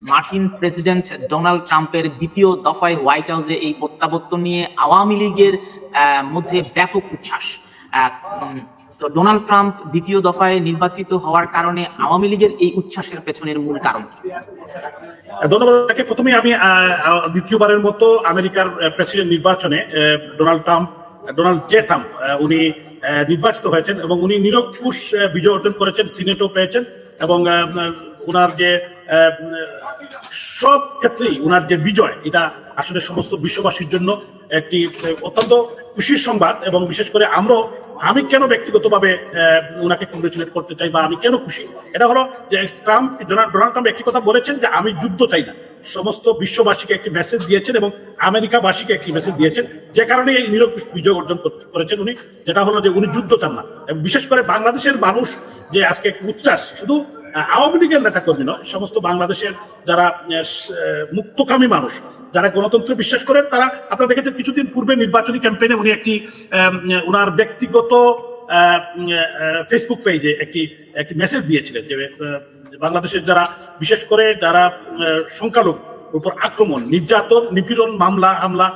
মার্কিন president Donald ট্রাম্পের দ্বিতীয় দফায় হোয়াইট হাউসে এই প্রত্যাবর্তন নিয়ে আওয়ামী লীগের মধ্যে ব্যাপক উচ্ছ্বাস। তো ডোনাল্ড ট্রাম্প দ্বিতীয় দফায় নির্বাচিত হওয়ার কারণে আওয়ামী লীগের এই উচ্ছ্বাসের পেছনের মূল কারণ কি? ধন্যবাদ। প্রথমে আমি দ্বিতীয়বারের মতো আমেরিকার প্রেসিডেন্ট নির্বাচনে ডোনাল্ড জে ট্রাম্প উনি নির্বাচিত হয়েছেন এবং উনি নিরঙ্কুশ বিজয় অর্জন করেছেন, সিনেটও পেয়েছেন এবং ওনার যে সব ক্ষেত্রেই ওনার যে বিজয়, এটা আসলে সমস্ত বিশ্ববাসীর জন্য একটি অত্যন্ত খুশির সংবাদ। এবং বিশেষ করে আমি কেন ব্যক্তিগতভাবে ওনাকে কংগ্রেচুলেট করতে চাই বা আমি কেন খুশি, এটা হলো যে ডোনাল্ড ট্রাম্প একটি কথা বলেছেন যে আমি যুদ্ধ চাই না, সমস্ত বিশ্ববাসীকে একটি মেসেজ দিয়েছেন এবং আমেরিকাবাসীকে একটি মেসেজ দিয়েছেন, যে কারণে এই নিরঙ্কুশ বিজয় অর্জন করেছেন উনি, যেটা হলো যে উনি যুদ্ধ চান না। বিশেষ করে বাংলাদেশের মানুষ যে আজকে উচ্ছ্বাস, শুধু আওয়ামী লীগের নেতা কর্মী নয়, সমস্ত বাংলাদেশের যারা মুক্তকামী মানুষ, যারা গণতন্ত্রে বিশ্বাস করেন, তারা আপনারা দেখেছেন কিছুদিন পূর্বে নির্বাচনী ক্যাম্পেইনে উনি একটি ওনার ব্যক্তিগত ফেসবুক পেজে একটি মেসেজ দিয়েছিলেন যে বাংলাদেশের যারা বিশেষ করে যারা সংখ্যালঘু উপর আক্রমণ, নির্যাতন, নিপীড়ন, মামলা হামলা,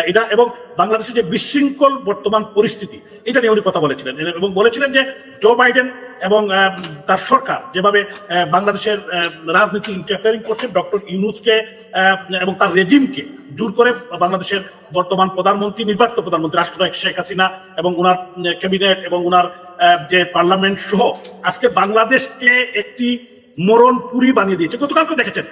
এটা এবং বাংলাদেশের যে বিশৃঙ্খল বর্তমান পরিস্থিতি, এটা নিয়ে উনি কথা বলেছিলেন এবং বলেছিলেন যে জো বাইডেন এবং তার সরকার যেভাবে বাংলাদেশের রাজনীতি ইন্টারফেয়ারিং করছে, ডক্টর ইউনূসকে এবং তার রেজিমকে জোর করে বাংলাদেশের বর্তমান প্রধানমন্ত্রী, নির্বাচিত প্রধানমন্ত্রী রাষ্ট্রনায়ক শেখ হাসিনা এবং ওনার ক্যাবিনেট এবং ওনার যে পার্লামেন্ট সহ আজকে বাংলাদেশকে একটি মরণপুরী বানিয়ে দিয়েছে। গতকালকে দেখেছেন